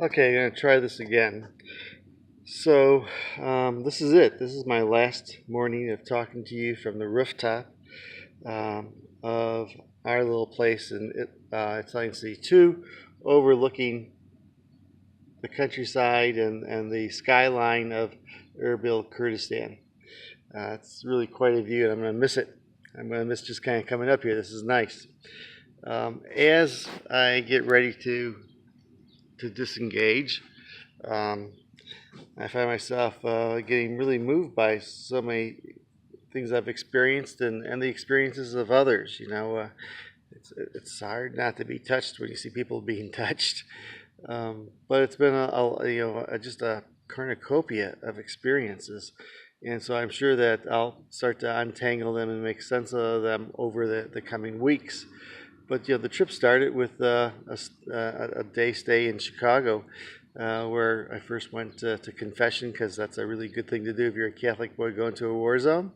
Okay, I'm going to try this again. So, this is it. This is my last morning of talking to you from the rooftop of our little place in Italian City 2, overlooking the countryside and the skyline of Erbil, Kurdistan. It's really quite a view, and I'm going to miss it. I'm going to miss just kind of coming up here. This is nice. As I get ready to disengage, um, I find myself getting really moved by so many things I've experienced and the experiences of others. It's hard not to be touched when you see people being touched. But it's been just a cornucopia of experiences, and so I'm sure that I'll start to untangle them and make sense of them over the coming weeks. But the trip started with a day stay in Chicago, where I first went to confession because that's a really good thing to do if you're a Catholic boy going to a war zone,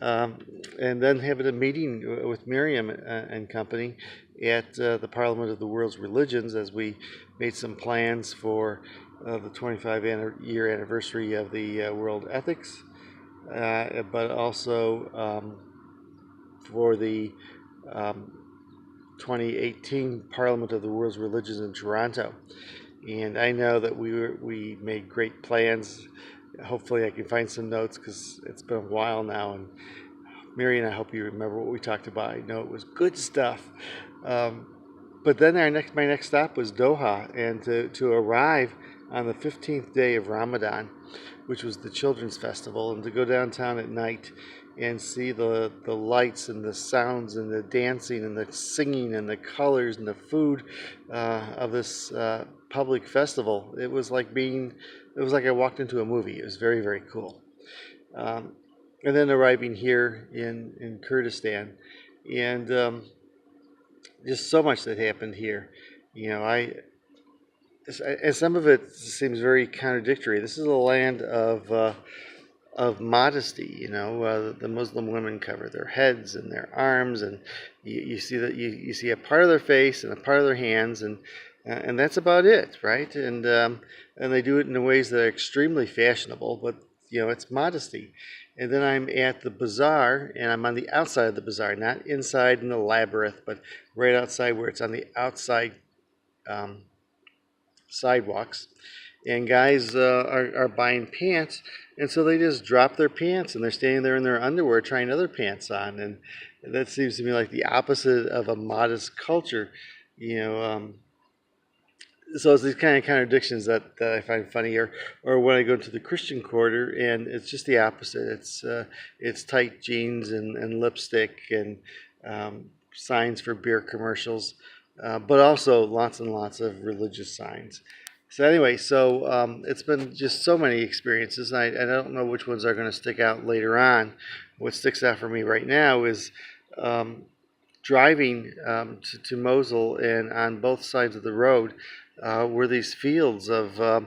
and then having a meeting with Miriam and company at the Parliament of the World's Religions as we made some plans for the 25-year anniversary of the World Ethics, but also for the um, 2018 Parliament of the World's Religions in Toronto. And I know that we made great plans. Hopefully I can find some notes because it's been a while now. And Mary and I hope you remember what we talked about. I know it was good stuff. Um, but then my next stop was Doha, and to arrive on the 15th day of Ramadan, which was the children's festival, and to go downtown at night and see the lights and the sounds and the dancing and the singing and the colors and the food of this public festival. It was like I walked into a movie. It was very, very cool. Um, and then arriving here in Kurdistan, and just so much that happened here. You know, and some of it seems very contradictory. This is a land of modesty. The Muslim women cover their heads and their arms, and you see that you see a part of their face and a part of their hands, and that's about it, right? And they do it in ways that are extremely fashionable, but it's modesty. And then I'm at the bazaar, and I'm on the outside of the bazaar, not inside in the labyrinth, but right outside where it's on the outside um, sidewalks. And guys are buying pants, and so they just drop their pants, and they're standing there in their underwear trying other pants on. And that seems to me like the opposite of a modest culture. You know, so it's these kind of contradictions that I find funny, or when I go to the Christian quarter and it's just the opposite. It's tight jeans and lipstick and signs for beer commercials, but also lots and lots of religious signs. So anyway, it's been just so many experiences, and I don't know which ones are going to stick out later on. What sticks out for me right now is driving to Mosul, and on both sides of the road were these fields of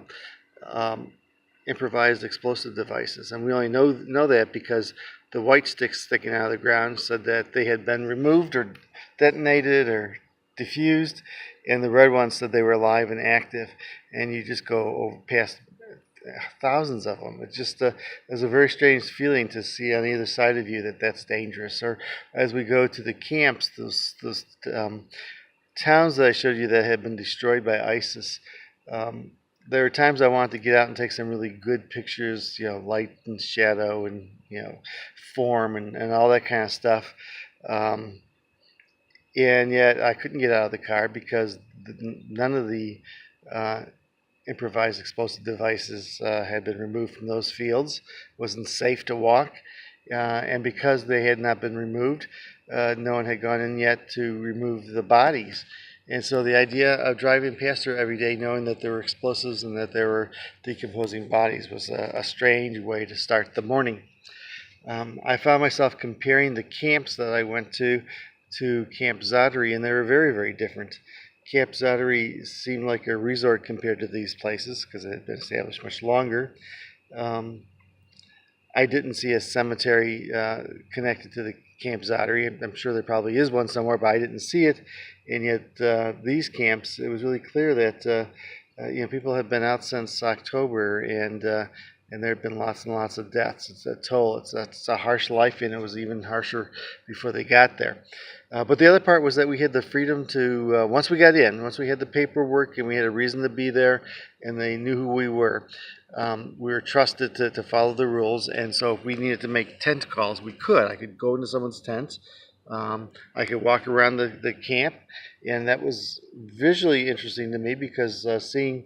improvised explosive devices, and we only know that because the white sticks sticking out of the ground said that they had been removed or detonated or diffused, and the red ones said they were alive and active. And you just go over past thousands of them. It's a very strange feeling to see on either side of you that's dangerous. Or as we go to the camps, those towns that I showed you that had been destroyed by ISIS. There are times I want to get out and take some really good pictures, light and shadow and form and all that kind of stuff. And yet I couldn't get out of the car because none of the improvised explosive devices had been removed from those fields. It wasn't safe to walk. And because they had not been removed, no one had gone in yet to remove the bodies. And so the idea of driving past her every day knowing that there were explosives and that there were decomposing bodies was a strange way to start the morning. I found myself comparing the camps that I went to Camp Zadri, and they were very, very different. Camp Zadri seemed like a resort compared to these places because it had been established much longer. I didn't see a cemetery connected to the Camp Zadri. I'm sure there probably is one somewhere, but I didn't see it. And yet these camps, it was really clear that People have been out since October, and there have been lots and lots of deaths. It's a toll. It's a harsh life, and it was even harsher before they got there. But the other part was that we had the freedom to, once we got in, once we had the paperwork and we had a reason to be there, and they knew who we were trusted to follow the rules. And so if we needed to make tent calls, we could. I could go into someone's tent. I could walk around the camp, and that was visually interesting to me because seeing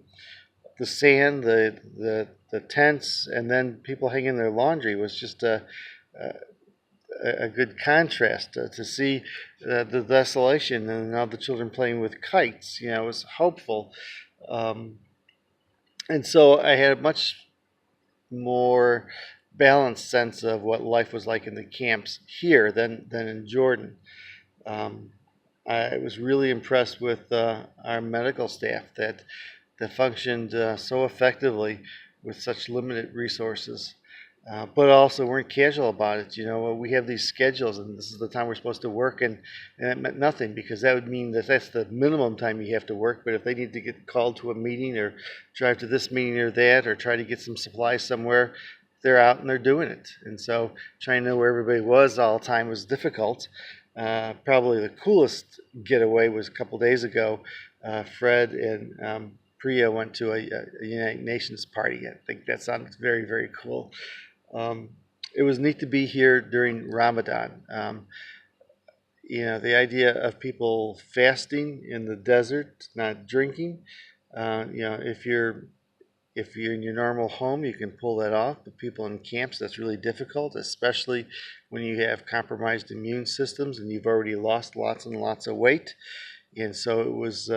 the sand, the tents, and then people hanging their laundry was just a good contrast to see the desolation and all the children playing with kites. It was hopeful. And so I had a much more balanced sense of what life was like in the camps here than in Jordan. Um, I was really impressed with our medical staff that functioned so effectively with such limited resources, but also weren't casual about it. We have these schedules, and this is the time we're supposed to work, and it meant nothing because that would mean that that's the minimum time you have to work. But if they need to get called to a meeting or drive to this meeting or that or try to get some supplies somewhere, they're out and they're doing it. And so trying to know where everybody was all the time was difficult. Probably the coolest getaway was a couple days ago. Fred and Priya went to a United Nations party. I think that sounds very, very cool. It was neat to be here during Ramadan. The idea of people fasting in the desert, not drinking. If you're in your normal home, you can pull that off. But people in camps, that's really difficult, especially when you have compromised immune systems and you've already lost lots and lots of weight. And so it was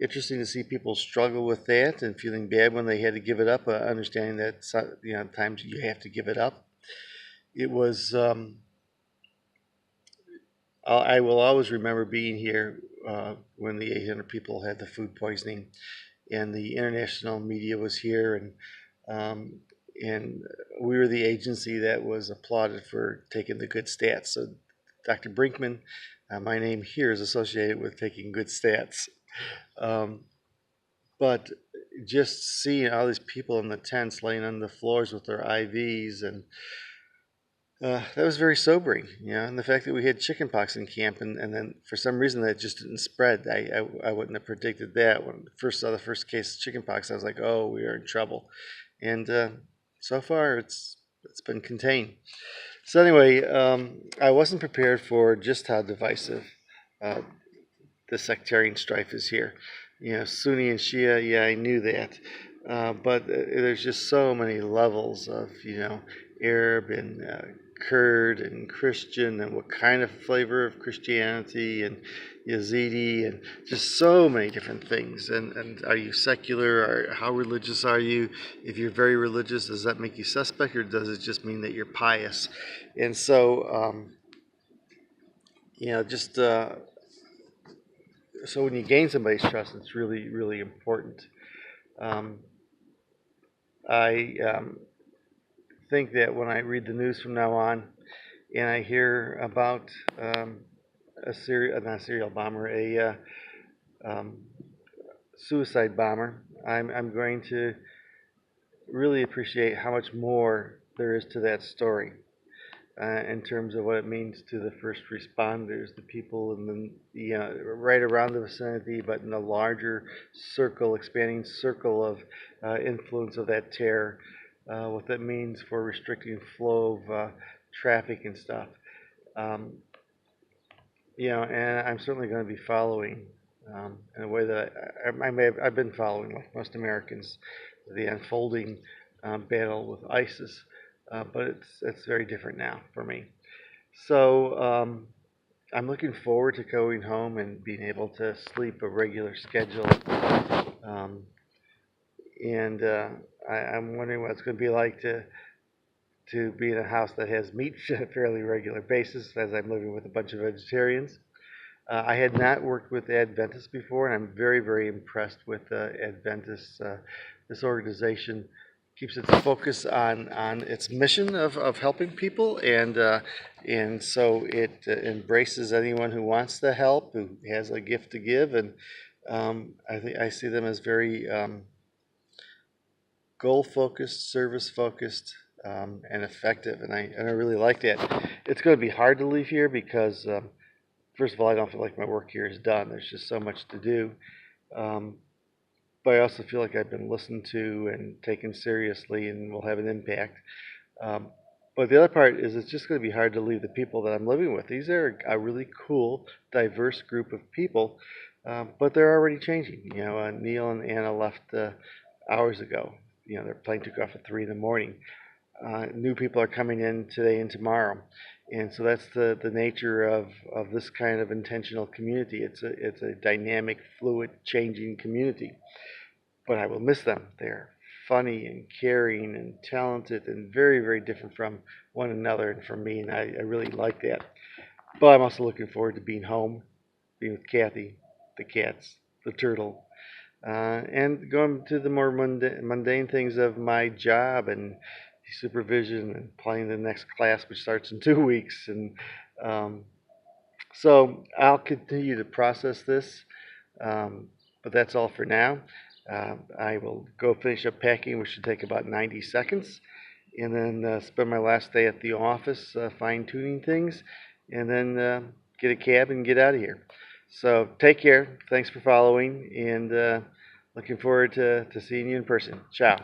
interesting to see people struggle with that and feeling bad when they had to give it up, understanding that times you have to give it up. It was. I will always remember being here when the 800 people had the food poisoning, and the international media was here, and we were the agency that was applauded for taking the good stats. So, Dr. Brinkman, my name here is associated with taking good stats. But just seeing all these people in the tents laying on the floors with their IVs, and that was very sobering, and the fact that we had chickenpox in camp, and then for some reason that just didn't spread. I wouldn't have predicted that. When I first saw the first case of chickenpox, I was like, oh, we are in trouble. And so far, it's been contained. So anyway, I wasn't prepared for just how divisive the sectarian strife is here. Sunni and Shia, yeah, I knew that. But there's just so many levels of, Arab and Kurd and Christian, and what kind of flavor of Christianity, and Yazidi, and just so many different things. And are you secular? Or how religious are you? If you're very religious, does that make you suspect, or does it just mean that you're pious? And so, just so when you gain somebody's trust, it's really, really important. I think that when I read the news from now on, and I hear about not a serial bomber, a suicide bomber, I'm going to really appreciate how much more there is to that story. In terms of what it means to the first responders, the people in right around the vicinity, but in a larger circle, expanding circle of influence of that terror, what that means for restricting flow of traffic and stuff. And I'm certainly going to be following in a way that I've been following, like most Americans, the unfolding battle with ISIS. But it's very different now for me. So I'm looking forward to going home and being able to sleep a regular schedule. And I'm wondering what it's going to be like to be in a house that has meat on a fairly regular basis, as I'm living with a bunch of vegetarians. I had not worked with Adventists before, and I'm very, very impressed with Adventists. This organization keeps its focus on its mission of helping people, and so it embraces anyone who wants to help, who has a gift to give, and I think I see them as very goal focused, service focused, and effective, and I really like that. It's going to be hard to leave here because first of all, I don't feel like my work here is done. There's just so much to do. Um, but I also feel like I've been listened to and taken seriously and will have an impact. Um, but the other part is it's just going to be hard to leave the people that I'm living with. These are a really cool, diverse group of people, but they're already changing. Neil and Anna left hours ago. Their plane took off at 3 in the morning. New people are coming in today and tomorrow. And so that's the nature of this kind of intentional community. It's a dynamic, fluid, changing community. But I will miss them. They're funny and caring and talented and very, very different from one another and from me, and I really like that. But I'm also looking forward to being home, being with Kathy, the cats, the turtle, and going to the more mundane things of my job and supervision and planning the next class, which starts in 2 weeks. And um, so I'll continue to process this, but that's all for now. I will go finish up packing, which should take about 90 seconds, and then spend my last day at the office fine-tuning things, and then get a cab and get out of here. So take care. Thanks for following, and looking forward to seeing you in person. Ciao.